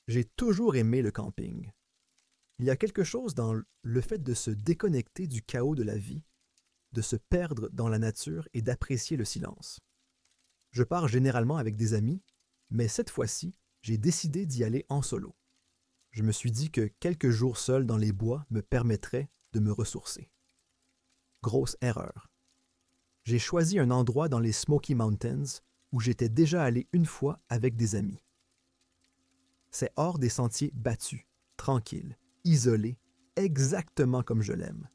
J'ai toujours aimé le camping. Il y a quelque chose dans le fait de se déconnecter du chaos de la vie, de se perdre dans la nature et d'apprécier le silence. Je pars généralement avec des amis, mais cette fois-ci, j'ai décidé d'y aller en solo. Je me suis dit que quelques jours seul dans les bois me permettraient de me ressourcer. Grosse erreur. J'ai choisi un endroit dans les Smoky Mountains où j'étais déjà allé une fois avec des amis. C'est hors des sentiers battus, tranquille, isolé, exactement comme je l'aime.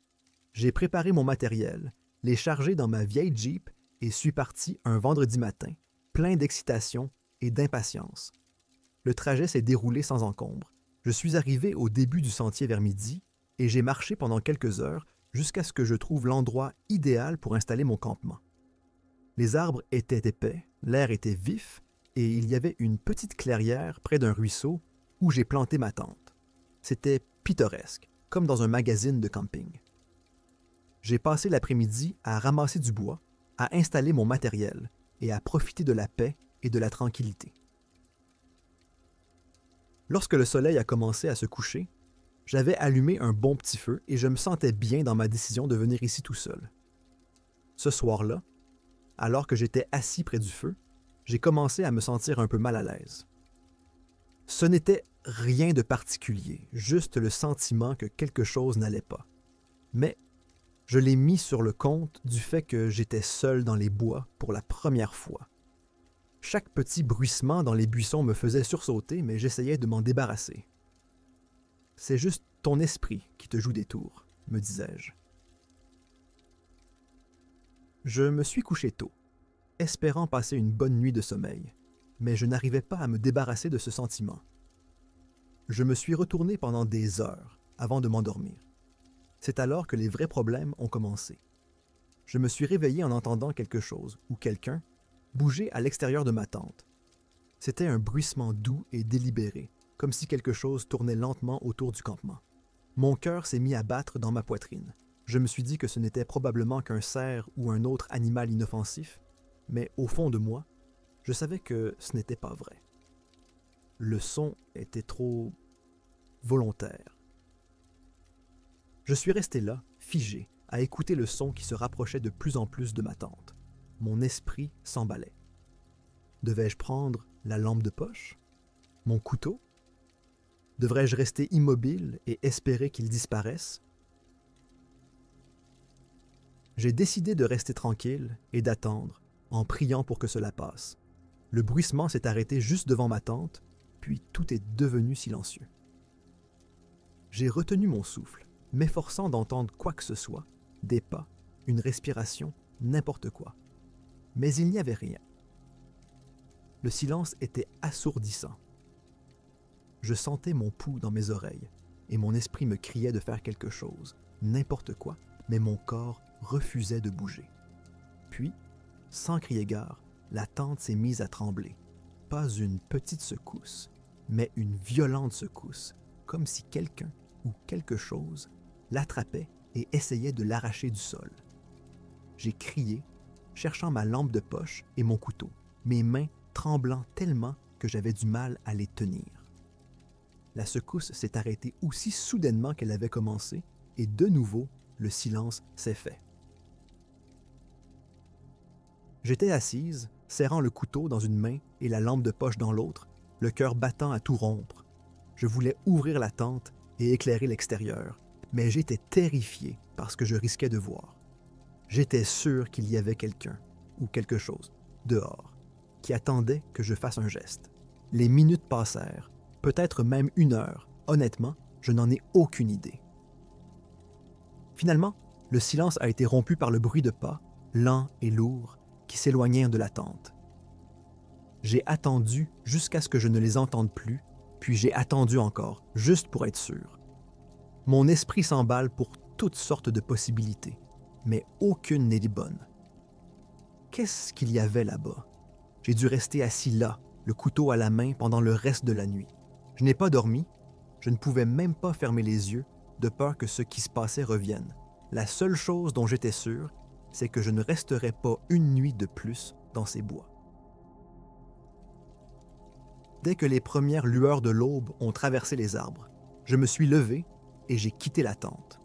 J'ai préparé mon matériel, l'ai chargé dans ma vieille Jeep et suis parti un vendredi matin, plein d'excitation et d'impatience. Le trajet s'est déroulé sans encombre. Je suis arrivé au début du sentier vers midi et j'ai marché pendant quelques heures jusqu'à ce que je trouve l'endroit idéal pour installer mon campement. Les arbres étaient épais, l'air était vif et il y avait une petite clairière près d'un ruisseau où j'ai planté ma tente. C'était pittoresque, comme dans un magazine de camping. J'ai passé l'après-midi à ramasser du bois, à installer mon matériel et à profiter de la paix et de la tranquillité. Lorsque le soleil a commencé à se coucher, j'avais allumé un bon petit feu et je me sentais bien dans ma décision de venir ici tout seul. Ce soir-là, alors que j'étais assis près du feu, j'ai commencé à me sentir un peu mal à l'aise. Ce n'était rien de particulier, juste le sentiment que quelque chose n'allait pas. Mais je l'ai mis sur le compte du fait que j'étais seul dans les bois pour la première fois. Chaque petit bruissement dans les buissons me faisait sursauter, mais j'essayais de m'en débarrasser. « C'est juste ton esprit qui te joue des tours », me disais-je. Je me suis couché tôt, espérant passer une bonne nuit de sommeil, mais je n'arrivais pas à me débarrasser de ce sentiment. Je me suis retourné pendant des heures avant de m'endormir. C'est alors que les vrais problèmes ont commencé. Je me suis réveillé en entendant quelque chose, ou quelqu'un, bouger à l'extérieur de ma tente. C'était un bruissement doux et délibéré, comme si quelque chose tournait lentement autour du campement. Mon cœur s'est mis à battre dans ma poitrine. Je me suis dit que ce n'était probablement qu'un cerf ou un autre animal inoffensif, mais au fond de moi, je savais que ce n'était pas vrai. Le son était trop volontaire. Je suis resté là, figé, à écouter le son qui se rapprochait de plus en plus de ma tente. Mon esprit s'emballait. Devais-je prendre la lampe de poche? Mon couteau? Devrais-je rester immobile et espérer qu'il disparaisse? J'ai décidé de rester tranquille et d'attendre, en priant pour que cela passe. Le bruissement s'est arrêté juste devant ma tente, puis tout est devenu silencieux. J'ai retenu mon souffle, m'efforçant d'entendre quoi que ce soit, des pas, une respiration, n'importe quoi. Mais il n'y avait rien. Le silence était assourdissant. Je sentais mon pouls dans mes oreilles, et mon esprit me criait de faire quelque chose, n'importe quoi, mais mon corps refusait de bouger. Puis, sans crier gare, la tente s'est mise à trembler. Pas une petite secousse, mais une violente secousse, comme si quelqu'un ou quelque chose l'attrapait et essayait de l'arracher du sol. J'ai crié, cherchant ma lampe de poche et mon couteau, mes mains tremblant tellement que j'avais du mal à les tenir. La secousse s'est arrêtée aussi soudainement qu'elle avait commencé, et de nouveau, le silence s'est fait. J'étais assise, serrant le couteau dans une main et la lampe de poche dans l'autre, le cœur battant à tout rompre. Je voulais ouvrir la tente et éclairer l'extérieur, mais j'étais terrifié par ce que je risquais de voir. J'étais sûr qu'il y avait quelqu'un, ou quelque chose, dehors, qui attendait que je fasse un geste. Les minutes passèrent, peut-être même 1 heure. Honnêtement, je n'en ai aucune idée. Finalement, le silence a été rompu par le bruit de pas, lents et lourds, qui s'éloignèrent de la tente. J'ai attendu jusqu'à ce que je ne les entende plus, puis j'ai attendu encore, juste pour être sûr. Mon esprit s'emballe pour toutes sortes de possibilités, mais aucune n'est bonne. Qu'est-ce qu'il y avait là-bas? J'ai dû rester assis là, le couteau à la main pendant le reste de la nuit. Je n'ai pas dormi, je ne pouvais même pas fermer les yeux, de peur que ce qui se passait revienne. La seule chose dont j'étais sûr, c'est que je ne resterais pas une nuit de plus dans ces bois. Dès que les premières lueurs de l'aube ont traversé les arbres, je me suis levé et j'ai quitté la tente.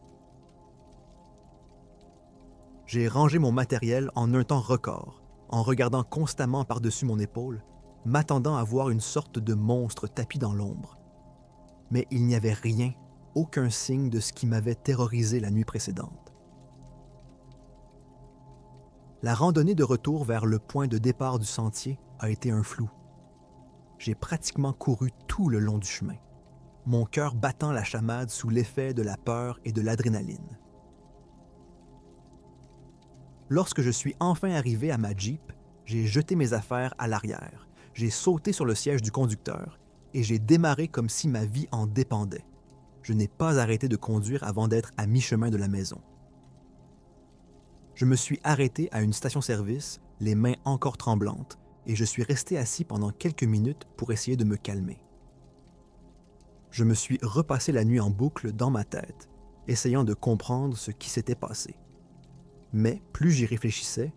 J'ai rangé mon matériel en un temps record, en regardant constamment par-dessus mon épaule, m'attendant à voir une sorte de monstre tapi dans l'ombre. Mais il n'y avait rien, aucun signe de ce qui m'avait terrorisé la nuit précédente. La randonnée de retour vers le point de départ du sentier a été un flou. J'ai pratiquement couru tout le long du chemin, mon cœur battant la chamade sous l'effet de la peur et de l'adrénaline. Lorsque je suis enfin arrivé à ma Jeep, j'ai jeté mes affaires à l'arrière, j'ai sauté sur le siège du conducteur et j'ai démarré comme si ma vie en dépendait. Je n'ai pas arrêté de conduire avant d'être à mi-chemin de la maison. Je me suis arrêté à une station-service, les mains encore tremblantes, et je suis resté assis pendant quelques minutes pour essayer de me calmer. Je me suis repassé la nuit en boucle dans ma tête, essayant de comprendre ce qui s'était passé. Mais plus j'y réfléchissais,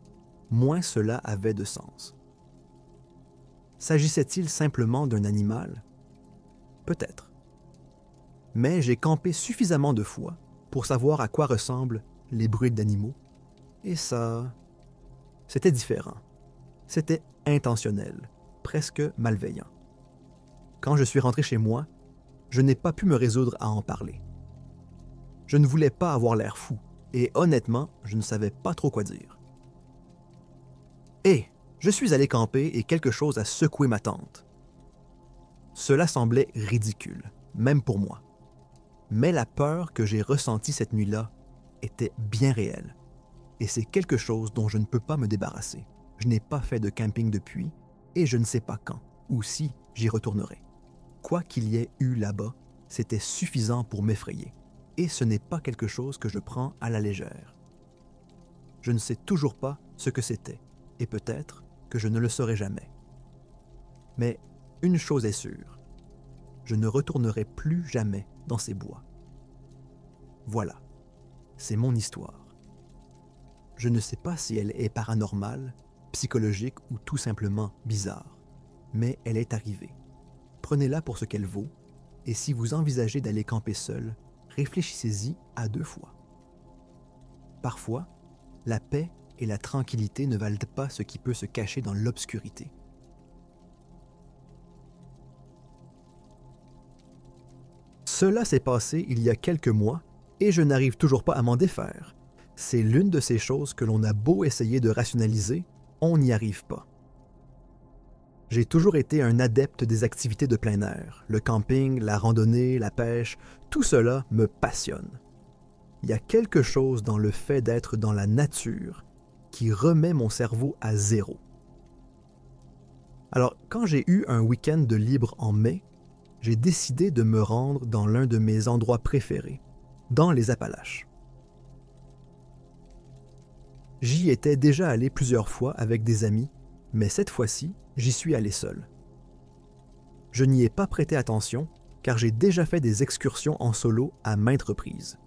moins cela avait de sens. S'agissait-il simplement d'un animal? Peut-être. Mais j'ai campé suffisamment de fois pour savoir à quoi ressemblent les bruits d'animaux, et ça, c'était différent. C'était intentionnel, presque malveillant. Quand je suis rentré chez moi, je n'ai pas pu me résoudre à en parler. Je ne voulais pas avoir l'air fou, et honnêtement, je ne savais pas trop quoi dire. Et je suis allé camper et quelque chose a secoué ma tente. Cela semblait ridicule, même pour moi. Mais la peur que j'ai ressentie cette nuit-là était bien réelle, et c'est quelque chose dont je ne peux pas me débarrasser. Je n'ai pas fait de camping depuis, et je ne sais pas quand, ou si j'y retournerai. Quoi qu'il y ait eu là-bas, c'était suffisant pour m'effrayer. Et ce n'est pas quelque chose que je prends à la légère. Je ne sais toujours pas ce que c'était, et peut-être que je ne le saurai jamais. Mais une chose est sûre, je ne retournerai plus jamais dans ces bois. Voilà, c'est mon histoire. Je ne sais pas si elle est paranormale, psychologique ou tout simplement bizarre, mais elle est arrivée. Prenez-la pour ce qu'elle vaut, et si vous envisagez d'aller camper seul, réfléchissez-y à 2 fois. Parfois, la paix et la tranquillité ne valent pas ce qui peut se cacher dans l'obscurité. Cela s'est passé il y a quelques mois et je n'arrive toujours pas à m'en défaire. C'est l'une de ces choses que l'on a beau essayer de rationaliser, on n'y arrive pas. J'ai toujours été un adepte des activités de plein air. Le camping, la randonnée, la pêche, tout cela me passionne. Il y a quelque chose dans le fait d'être dans la nature qui remet mon cerveau à zéro. Alors, quand j'ai eu un week-end de libre en mai, j'ai décidé de me rendre dans l'un de mes endroits préférés, dans les Appalaches. J'y étais déjà allé plusieurs fois avec des amis, mais cette fois-ci, j'y suis allé seul. Je n'y ai pas prêté attention car j'ai déjà fait des excursions en solo à maintes reprises.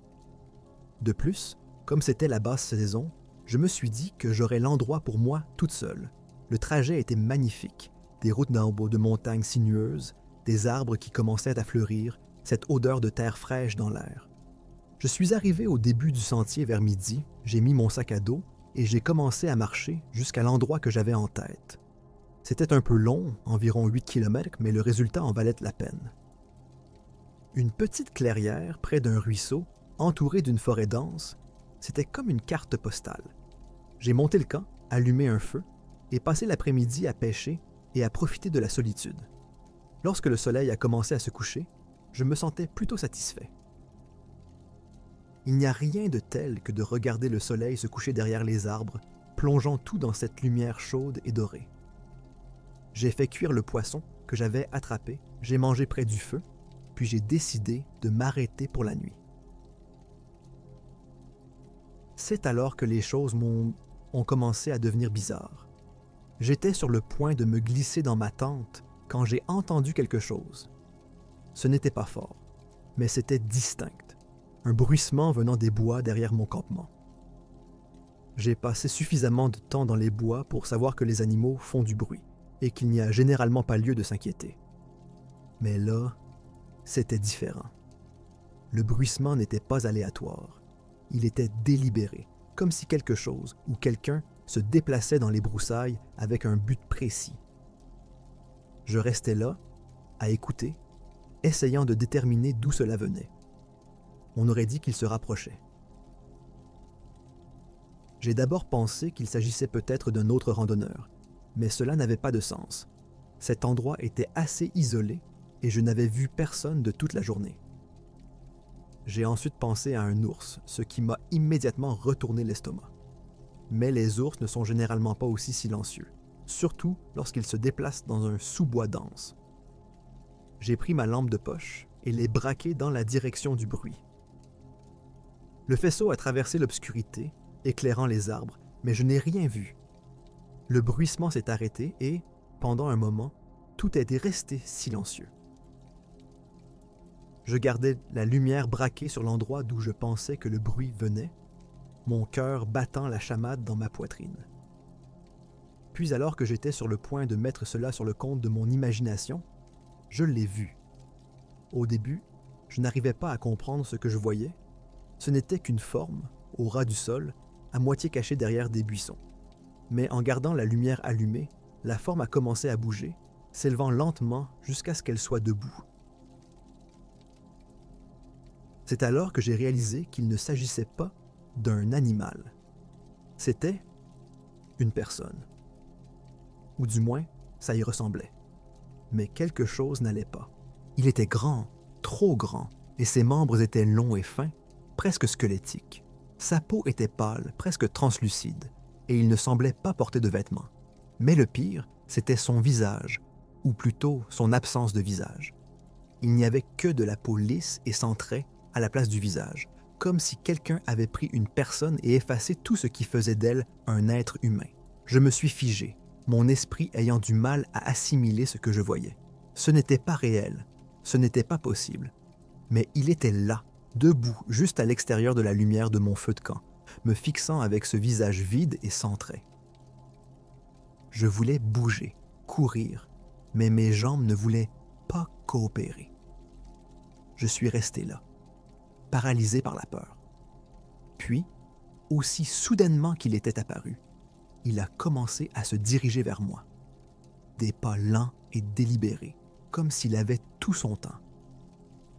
De plus, comme c'était la basse saison, je me suis dit que j'aurais l'endroit pour moi toute seule. Le trajet était magnifique, des routes d'en haut de montagnes sinueuses, des arbres qui commençaient à fleurir, cette odeur de terre fraîche dans l'air. Je suis arrivé au début du sentier vers midi, j'ai mis mon sac à dos et j'ai commencé à marcher jusqu'à l'endroit que j'avais en tête. C'était un peu long, environ 8 km, mais le résultat en valait la peine. Une petite clairière près d'un ruisseau, entourée d'une forêt dense, c'était comme une carte postale. J'ai monté le camp, allumé un feu et passé l'après-midi à pêcher et à profiter de la solitude. Lorsque le soleil a commencé à se coucher, je me sentais plutôt satisfait. Il n'y a rien de tel que de regarder le soleil se coucher derrière les arbres, plongeant tout dans cette lumière chaude et dorée. J'ai fait cuire le poisson que j'avais attrapé, j'ai mangé près du feu, puis j'ai décidé de m'arrêter pour la nuit. C'est alors que les choses ont commencé à devenir bizarres. J'étais sur le point de me glisser dans ma tente quand j'ai entendu quelque chose. Ce n'était pas fort, mais c'était distinct, un bruissement venant des bois derrière mon campement. J'ai passé suffisamment de temps dans les bois pour savoir que les animaux font du bruit et qu'il n'y a généralement pas lieu de s'inquiéter. Mais là, c'était différent. Le bruissement n'était pas aléatoire. Il était délibéré, comme si quelque chose ou quelqu'un se déplaçait dans les broussailles avec un but précis. Je restais là, à écouter, essayant de déterminer d'où cela venait. On aurait dit qu'il se rapprochait. J'ai d'abord pensé qu'il s'agissait peut-être d'un autre randonneur, mais cela n'avait pas de sens. Cet endroit était assez isolé et je n'avais vu personne de toute la journée. J'ai ensuite pensé à un ours, ce qui m'a immédiatement retourné l'estomac. Mais les ours ne sont généralement pas aussi silencieux, surtout lorsqu'ils se déplacent dans un sous-bois dense. J'ai pris ma lampe de poche et l'ai braquée dans la direction du bruit. Le faisceau a traversé l'obscurité, éclairant les arbres, mais je n'ai rien vu. Le bruissement s'est arrêté et, pendant un moment, tout était resté silencieux. Je gardais la lumière braquée sur l'endroit d'où je pensais que le bruit venait, mon cœur battant la chamade dans ma poitrine. Puis alors que j'étais sur le point de mettre cela sur le compte de mon imagination, je l'ai vu. Au début, je n'arrivais pas à comprendre ce que je voyais. Ce n'était qu'une forme, au ras du sol, à moitié cachée derrière des buissons. Mais en gardant la lumière allumée, la forme a commencé à bouger, s'élevant lentement jusqu'à ce qu'elle soit debout. C'est alors que j'ai réalisé qu'il ne s'agissait pas d'un animal. C'était une personne. Ou du moins, ça y ressemblait. Mais quelque chose n'allait pas. Il était grand, trop grand, et ses membres étaient longs et fins, presque squelettiques. Sa peau était pâle, presque translucide, et il ne semblait pas porter de vêtements. Mais le pire, c'était son visage, ou plutôt son absence de visage. Il n'y avait que de la peau lisse et sans traits à la place du visage, comme si quelqu'un avait pris une personne et effacé tout ce qui faisait d'elle un être humain. Je me suis figé, mon esprit ayant du mal à assimiler ce que je voyais. Ce n'était pas réel, ce n'était pas possible. Mais il était là, debout, juste à l'extérieur de la lumière de mon feu de camp, me fixant avec ce visage vide et sans traits. Je voulais bouger, courir, mais mes jambes ne voulaient pas coopérer. Je suis resté là, paralysé par la peur. Puis, aussi soudainement qu'il était apparu, il a commencé à se diriger vers moi. Des pas lents et délibérés, comme s'il avait tout son temps.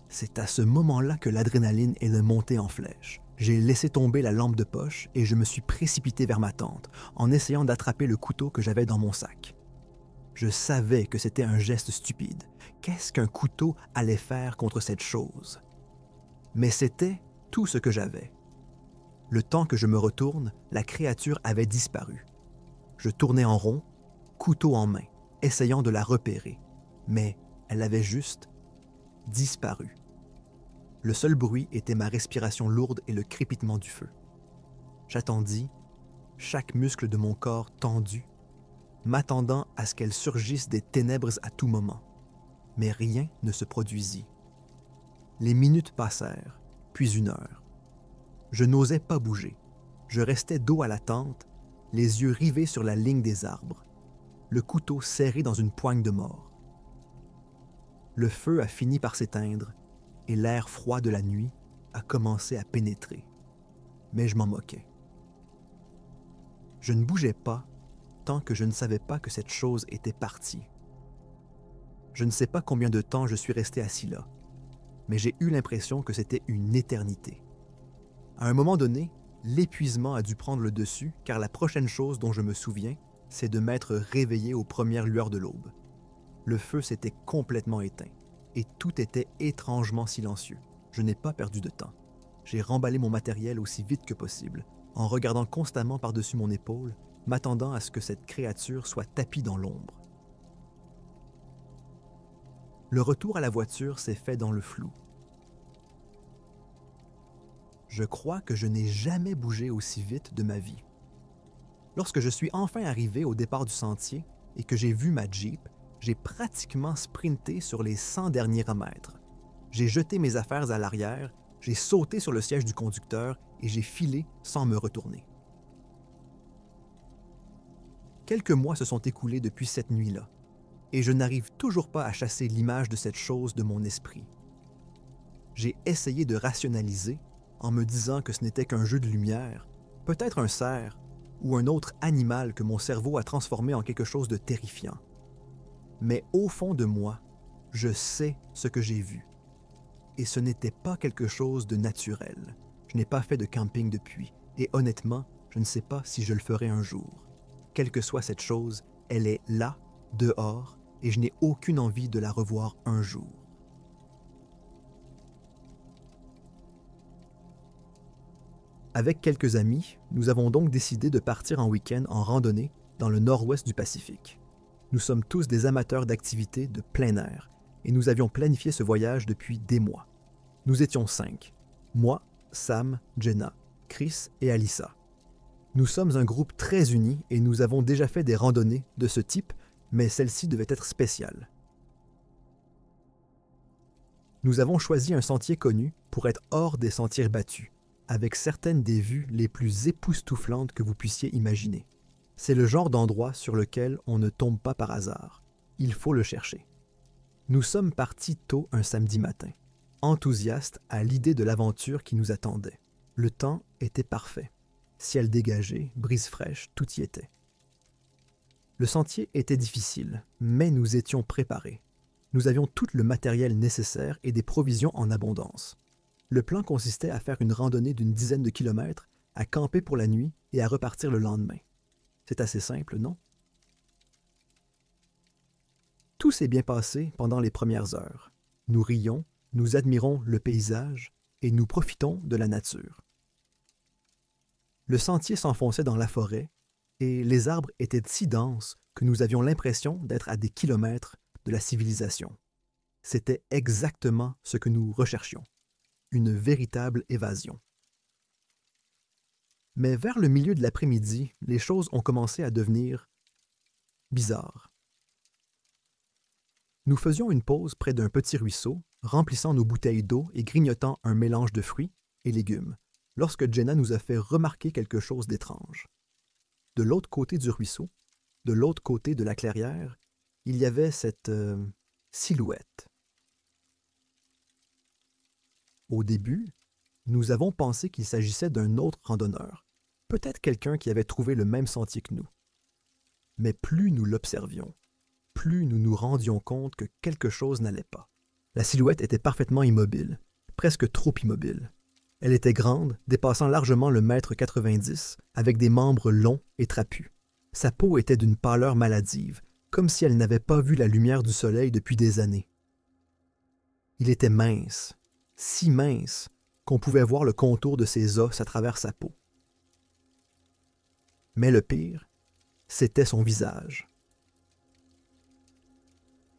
C'est à ce moment-là que l'adrénaline est montée en flèche. J'ai laissé tomber la lampe de poche et je me suis précipité vers ma tente, en essayant d'attraper le couteau que j'avais dans mon sac. Je savais que c'était un geste stupide. Qu'est-ce qu'un couteau allait faire contre cette chose? Mais c'était tout ce que j'avais. Le temps que je me retourne, la créature avait disparu. Je tournais en rond, couteau en main, essayant de la repérer, mais elle avait juste disparu. Le seul bruit était ma respiration lourde et le crépitement du feu. J'attendis, chaque muscle de mon corps tendu, m'attendant à ce qu'elle surgisse des ténèbres à tout moment. Mais rien ne se produisit. Les minutes passèrent, puis 1 heure. Je n'osais pas bouger. Je restais dos à la tente, les yeux rivés sur la ligne des arbres, le couteau serré dans une poigne de mort. Le feu a fini par s'éteindre et l'air froid de la nuit a commencé à pénétrer. Mais je m'en moquais. Je ne bougeais pas tant que je ne savais pas que cette chose était partie. Je ne sais pas combien de temps je suis resté assis là, mais j'ai eu l'impression que c'était une éternité. À un moment donné, l'épuisement a dû prendre le dessus, car la prochaine chose dont je me souviens, c'est de m'être réveillé aux premières lueurs de l'aube. Le feu s'était complètement éteint, et tout était étrangement silencieux. Je n'ai pas perdu de temps. J'ai remballé mon matériel aussi vite que possible, en regardant constamment par-dessus mon épaule, m'attendant à ce que cette créature soit tapie dans l'ombre. Le retour à la voiture s'est fait dans le flou. Je crois que je n'ai jamais bougé aussi vite de ma vie. Lorsque je suis enfin arrivé au départ du sentier et que j'ai vu ma Jeep, j'ai pratiquement sprinté sur les 100 derniers mètres. J'ai jeté mes affaires à l'arrière, j'ai sauté sur le siège du conducteur et j'ai filé sans me retourner. Quelques mois se sont écoulés depuis cette nuit-là. et je n'arrive toujours pas à chasser l'image de cette chose de mon esprit. J'ai essayé de rationaliser en me disant que ce n'était qu'un jeu de lumière, peut-être un cerf ou un autre animal que mon cerveau a transformé en quelque chose de terrifiant. Mais au fond de moi, je sais ce que j'ai vu. Et ce n'était pas quelque chose de naturel. Je n'ai pas fait de camping depuis, et honnêtement, je ne sais pas si je le ferai un jour. Quelle que soit cette chose, elle est là, dehors, et je n'ai aucune envie de la revoir un jour. Avec quelques amis, nous avons donc décidé de partir en week-end en randonnée dans le nord-ouest du Pacifique. Nous sommes tous des amateurs d'activités de plein air, et nous avions planifié ce voyage depuis des mois. Nous étions 5. Moi, Sam, Jenna, Chris et Alyssa. Nous sommes un groupe très uni et nous avons déjà fait des randonnées de ce type, mais celle-ci devait être spéciale. Nous avons choisi un sentier connu pour être hors des sentiers battus, avec certaines des vues les plus époustouflantes que vous puissiez imaginer. C'est le genre d'endroit sur lequel on ne tombe pas par hasard. Il faut le chercher. Nous sommes partis tôt un samedi matin, enthousiastes à l'idée de l'aventure qui nous attendait. Le temps était parfait. Ciel dégagé, brise fraîche, tout y était. Le sentier était difficile, mais nous étions préparés. Nous avions tout le matériel nécessaire et des provisions en abondance. Le plan consistait à faire une randonnée d'une dizaine de kilomètres, à camper pour la nuit et à repartir le lendemain. C'est assez simple, non? Tout s'est bien passé pendant les premières heures. Nous rions, nous admirons le paysage et nous profitons de la nature. Le sentier s'enfonçait dans la forêt et les arbres étaient si denses que nous avions l'impression d'être à des kilomètres de la civilisation. C'était exactement ce que nous recherchions, une véritable évasion. Mais vers le milieu de l'après-midi, les choses ont commencé à devenir bizarres. Nous faisions une pause près d'un petit ruisseau, remplissant nos bouteilles d'eau et grignotant un mélange de fruits et légumes, lorsque Jenna nous a fait remarquer quelque chose d'étrange. De l'autre côté du ruisseau, de l'autre côté de la clairière, il y avait cette silhouette. Au début, nous avons pensé qu'il s'agissait d'un autre randonneur, peut-être quelqu'un qui avait trouvé le même sentier que nous. Mais plus nous l'observions, plus nous nous rendions compte que quelque chose n'allait pas. La silhouette était parfaitement immobile, presque trop immobile. Elle était grande, dépassant largement le mètre 90, avec des membres longs et trapus. Sa peau était d'une pâleur maladive, comme si elle n'avait pas vu la lumière du soleil depuis des années. Il était mince, si mince qu'on pouvait voir le contour de ses os à travers sa peau. Mais le pire, c'était son visage.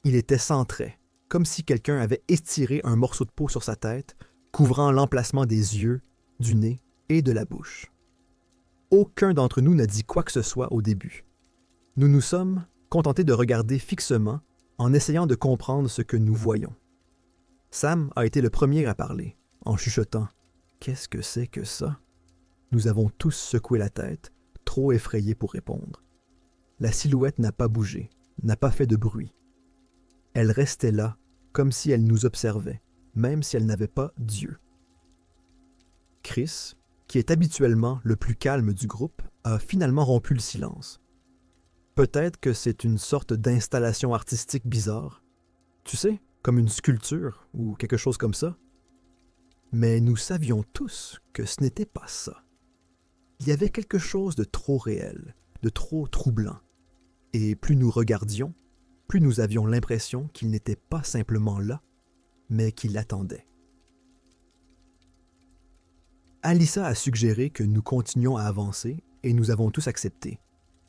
Il était sans traits, comme si quelqu'un avait étiré un morceau de peau sur sa tête, couvrant l'emplacement des yeux, du nez et de la bouche. Aucun d'entre nous n'a dit quoi que ce soit au début. Nous nous sommes contentés de regarder fixement en essayant de comprendre ce que nous voyons. Sam a été le premier à parler, en chuchotant « Qu'est-ce que c'est que ça ?» Nous avons tous secoué la tête, trop effrayés pour répondre. La silhouette n'a pas bougé, n'a pas fait de bruit. Elle restait là, comme si elle nous observait, même si elle n'avait pas d'yeux. Chris, qui est habituellement le plus calme du groupe, a finalement rompu le silence. Peut-être que c'est une sorte d'installation artistique bizarre. Tu sais, comme une sculpture ou quelque chose comme ça. Mais nous savions tous que ce n'était pas ça. Il y avait quelque chose de trop réel, de trop troublant. Et plus nous regardions, plus nous avions l'impression qu'il n'était pas simplement là, mais qu'il attendait. Alyssa a suggéré que nous continuions à avancer et nous avons tous accepté.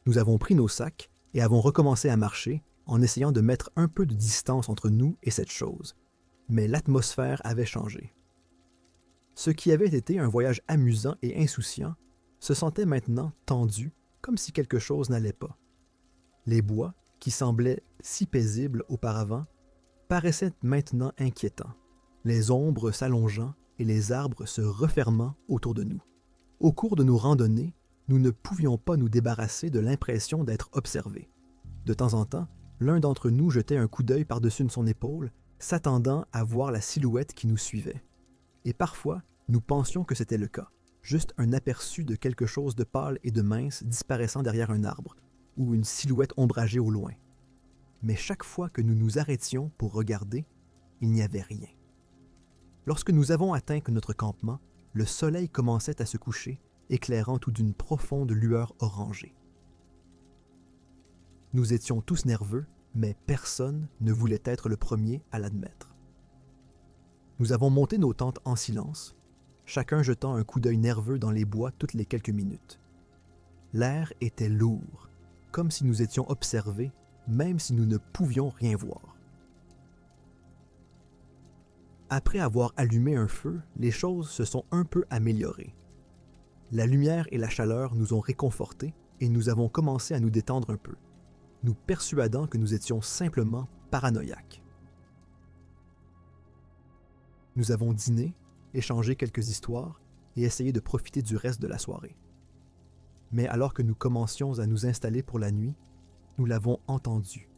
Nous avons pris nos sacs et avons recommencé à marcher en essayant de mettre un peu de distance entre nous et cette chose. Mais l'atmosphère avait changé. Ce qui avait été un voyage amusant et insouciant se sentait maintenant tendu, comme si quelque chose n'allait pas. Les bois, qui semblaient si paisibles auparavant, paraissaient maintenant inquiétants, les ombres s'allongeant et les arbres se refermant autour de nous. Au cours de nos randonnées, nous ne pouvions pas nous débarrasser de l'impression d'être observés. De temps en temps, l'un d'entre nous jetait un coup d'œil par-dessus son épaule, s'attendant à voir la silhouette qui nous suivait. Et parfois, nous pensions que c'était le cas, juste un aperçu de quelque chose de pâle et de mince disparaissant derrière un arbre, ou une silhouette ombragée au loin. Mais chaque fois que nous nous arrêtions pour regarder, il n'y avait rien. Lorsque nous avons atteint notre campement, le soleil commençait à se coucher, éclairant tout d'une profonde lueur orangée. Nous étions tous nerveux, mais personne ne voulait être le premier à l'admettre. Nous avons monté nos tentes en silence, chacun jetant un coup d'œil nerveux dans les bois toutes les quelques minutes. L'air était lourd, comme si nous étions observés, même si nous ne pouvions rien voir. Après avoir allumé un feu, les choses se sont un peu améliorées. La lumière et la chaleur nous ont réconfortés et nous avons commencé à nous détendre un peu, nous persuadant que nous étions simplement paranoïaques. Nous avons dîné, échangé quelques histoires et essayé de profiter du reste de la soirée. Mais alors que nous commencions à nous installer pour la nuit, nous l'avons entendu.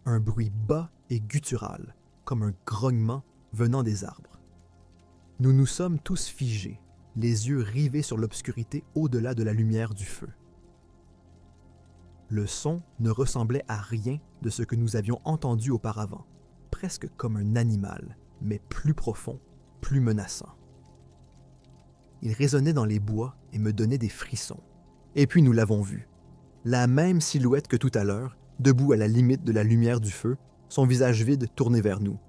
Un bruit bas et guttural, comme un grognement venant des arbres. Nous nous sommes tous figés, les yeux rivés sur l'obscurité au-delà de la lumière du feu. Le son ne ressemblait à rien de ce que nous avions entendu auparavant, presque comme un animal, mais plus profond, plus menaçant. Il résonnait dans les bois et me donnait des frissons. Et puis nous l'avons vu. La même silhouette que tout à l'heure, debout à la limite de la lumière du feu, son visage vide tourné vers nous.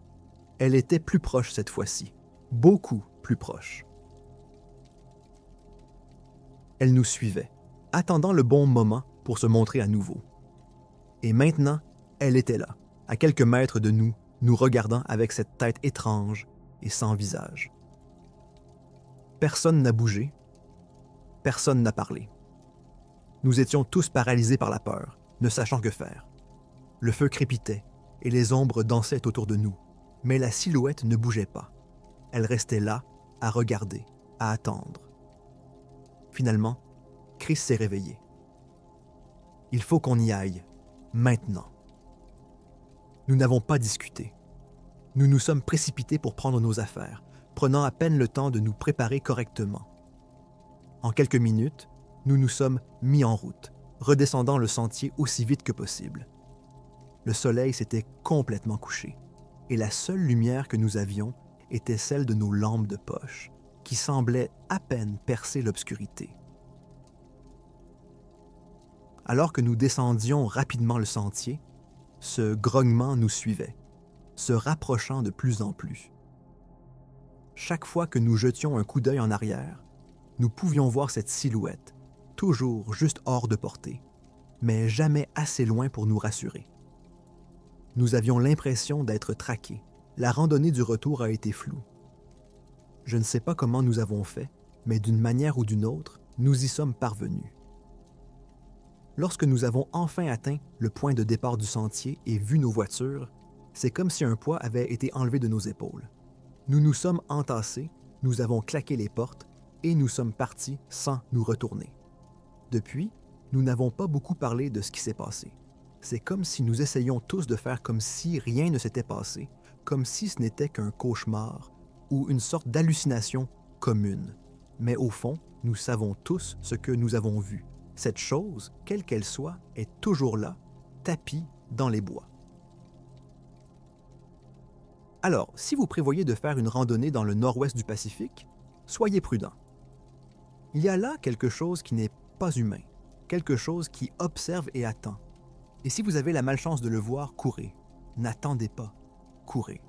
Elle était plus proche cette fois-ci, beaucoup plus proche. Elle nous suivait, attendant le bon moment pour se montrer à nouveau. Et maintenant, elle était là, à quelques mètres de nous, nous regardant avec cette tête étrange et sans visage. Personne n'a bougé, personne n'a parlé. Nous étions tous paralysés par la peur, ne sachant que faire. Le feu crépitait et les ombres dansaient autour de nous, mais la silhouette ne bougeait pas. Elle restait là, à regarder, à attendre. Finalement, Chris s'est réveillé. « Il faut qu'on y aille, maintenant. » Nous n'avons pas discuté. Nous nous sommes précipités pour prendre nos affaires, prenant à peine le temps de nous préparer correctement. En quelques minutes, nous nous sommes mis en route, redescendant le sentier aussi vite que possible. Le soleil s'était complètement couché, et la seule lumière que nous avions était celle de nos lampes de poche, qui semblaient à peine percer l'obscurité. Alors que nous descendions rapidement le sentier, ce grognement nous suivait, se rapprochant de plus en plus. Chaque fois que nous jetions un coup d'œil en arrière, nous pouvions voir cette silhouette, toujours juste hors de portée, mais jamais assez loin pour nous rassurer. Nous avions l'impression d'être traqués. La randonnée du retour a été floue. Je ne sais pas comment nous avons fait, mais d'une manière ou d'une autre, nous y sommes parvenus. Lorsque nous avons enfin atteint le point de départ du sentier et vu nos voitures, c'est comme si un poids avait été enlevé de nos épaules. Nous nous sommes entassés, nous avons claqué les portes et nous sommes partis sans nous retourner. Depuis, nous n'avons pas beaucoup parlé de ce qui s'est passé. C'est comme si nous essayions tous de faire comme si rien ne s'était passé, comme si ce n'était qu'un cauchemar ou une sorte d'hallucination commune. Mais au fond, nous savons tous ce que nous avons vu. Cette chose, quelle qu'elle soit, est toujours là, tapie dans les bois. Alors, si vous prévoyez de faire une randonnée dans le nord-ouest du Pacifique, soyez prudent. Il y a là quelque chose qui n'est pas humain, quelque chose qui observe et attend. Et si vous avez la malchance de le voir, courez. N'attendez pas, courez.